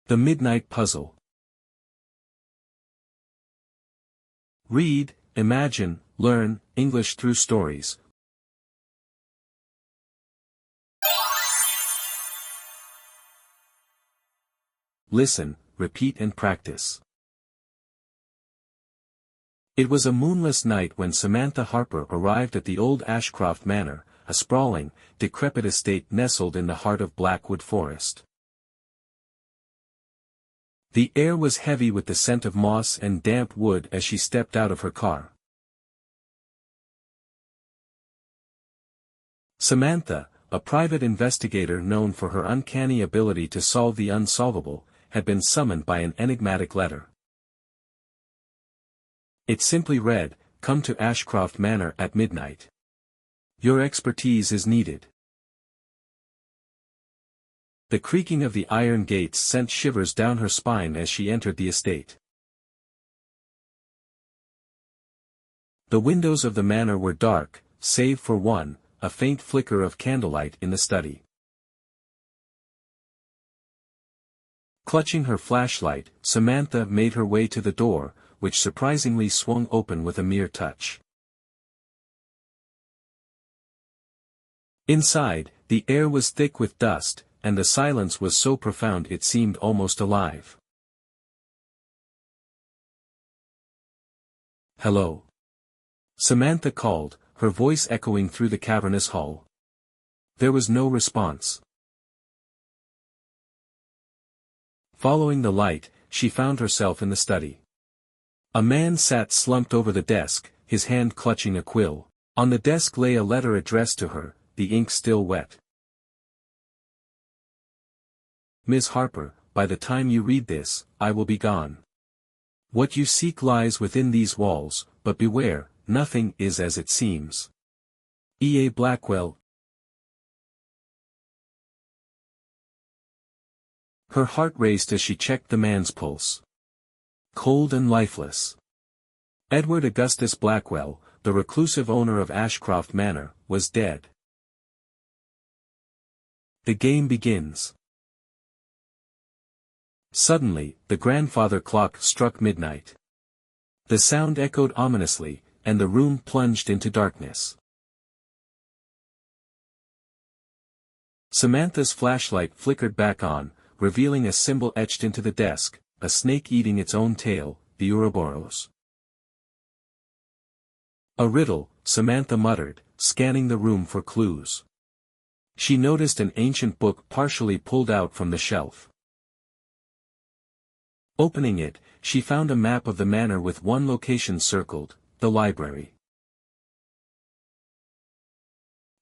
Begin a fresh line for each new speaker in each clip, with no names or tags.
The Midnight Puzzle. Read, imagine, learn English through stories. Listen, repeat and practice. It was a moonless night when Samantha Harper arrived at the old Ashcroft Manor, a sprawling, decrepit estate nestled in the heart of Blackwood Forest. The air was heavy with the scent of moss and damp wood as she stepped out of her car. Samantha, a private investigator known for her uncanny ability to solve the unsolvable, had been summoned by an enigmatic letter. It simply read, "Come to Ashcroft Manor at midnight. Your expertise is needed." The creaking of the iron gates sent shivers down her spine as she entered the estate. The windows of the manor were dark, save for one, a faint flicker of candlelight in the study. Clutching her flashlight, Samantha made her way to the door, which surprisingly swung open with a mere touch. Inside, the air was thick with dust, and the silence was so profound it seemed almost alive. "Hello?" Samantha called, her voice echoing through the cavernous hall. There was no response. Following the light, she found herself in the study. A man sat slumped over the desk, his hand clutching a quill. On the desk lay a letter addressed to her, the ink still wet. "Miss Harper, by the time you read this, I will be gone. What you seek lies within these walls, but beware, nothing is as it seems. E. A. Blackwell." Her heart raced as she checked the man's pulse. Cold and lifeless. Edward Augustus Blackwell, the reclusive owner of Ashcroft Manor, was dead. The game begins. Suddenly, the grandfather clock struck midnight. The sound echoed ominously, and the room plunged into darkness. Samantha's flashlight flickered back on, revealing a symbol etched into the desk, a snake eating its own tail, the Ouroboros. "A riddle," Samantha muttered, scanning the room for clues. She noticed an ancient book partially pulled out from the shelf. Opening it, she found a map of the manor with one location circled, the library.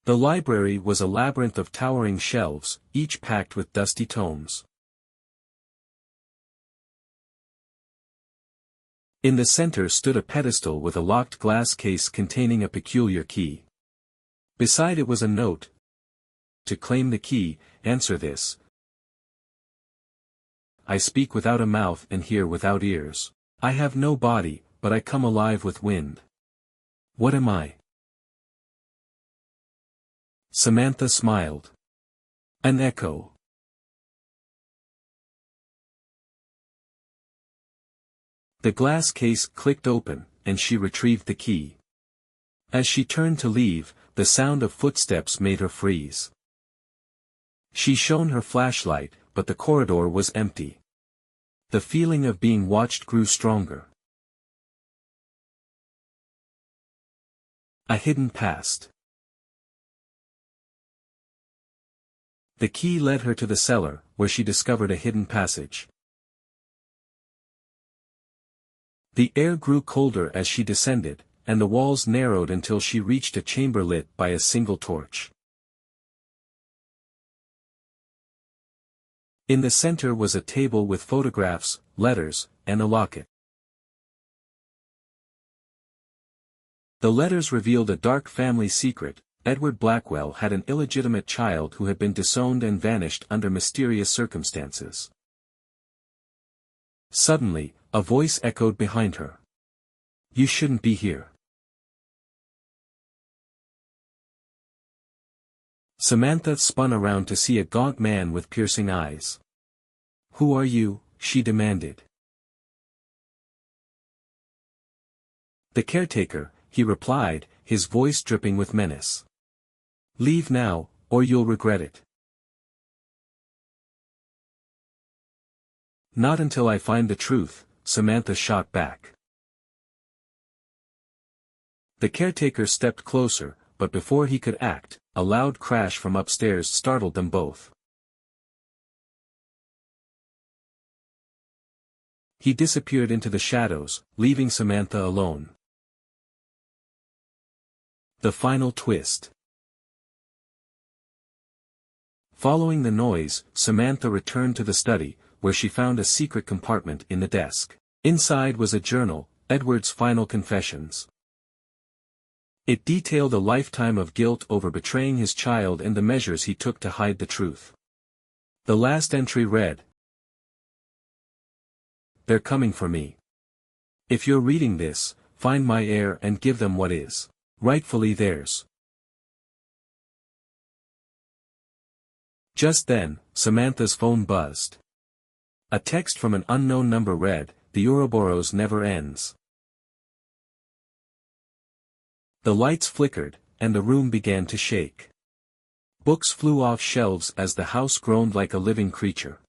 The library was a labyrinth of towering shelves, each packed with dusty tomes. In the center stood a pedestal with a locked glass case containing a peculiar key. Beside it was a note. "To claim the key, answer this. I speak without a mouth and hear without ears. I have no body, but I come alive with wind. What am I?" Samantha smiled. An echo. The glass case clicked open, and she retrieved the key. As she turned to leave, the sound of footsteps made her freeze. She shone her flashlight, but the corridor was empty. The feeling of being watched grew stronger. A hidden past. The key led her to the cellar, where she discovered a hidden passage. The air grew colder as she descended, and the walls narrowed until she reached a chamber lit by a single torch. In the center was a table with photographs, letters, and a locket. The letters revealed a dark family secret. Edward Blackwell had an illegitimate child who had been disowned and vanished under mysterious circumstances. Suddenly, a voice echoed behind her. "You shouldn't be here." Samantha spun around to see a gaunt man with piercing eyes. Who are you? She demanded. The caretaker, he replied, his voice dripping with menace. Leave now, or you'll regret it. Not until I find the truth, Samantha shot back. The caretaker stepped closer, but before he could act, a loud crash from upstairs startled them both. He disappeared into the shadows, leaving Samantha alone. The final twist. Following the noise, Samantha returned to the study, where she found a secret compartment in the desk. Inside was a journal, Edward's final confessions. It detailed a lifetime of guilt over betraying his child and the measures he took to hide the truth. The last entry read, "They're coming for me. If you're reading this, find my heir and give them what is rightfully theirs." Just then, Samantha's phone buzzed. A text from an unknown number read, "The Ouroboros never ends." The lights flickered, and the room began to shake. Books flew off shelves as the house groaned like a living creature.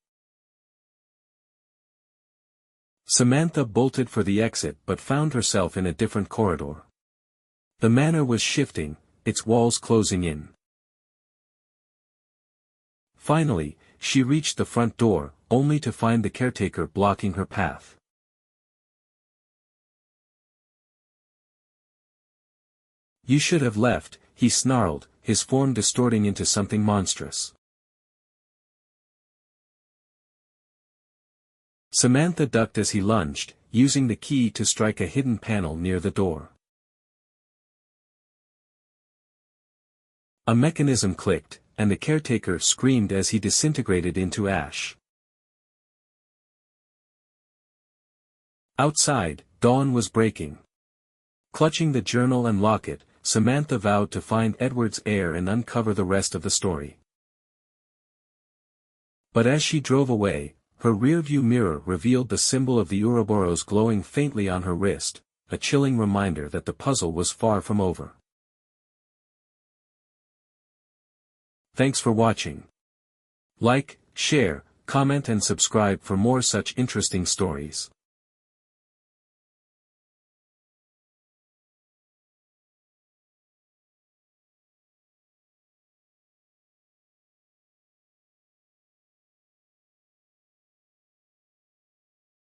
Samantha bolted for the exit but found herself in a different corridor. The manor was shifting, its walls closing in. Finally, she reached the front door, only to find the caretaker blocking her path. "You should have left," he snarled, his form distorting into something monstrous. Samantha ducked as he lunged, using the key to strike a hidden panel near the door. A mechanism clicked, and the caretaker screamed as he disintegrated into ash. Outside, dawn was breaking. Clutching the journal and locket, Samantha vowed to find Edward's heir and uncover the rest of the story. But as she drove away, her rearview mirror revealed the symbol of the Ouroboros glowing faintly on her wrist, a chilling reminder that the puzzle was far from over. Thanks for watching. Like, share, comment and subscribe for more such interesting stories.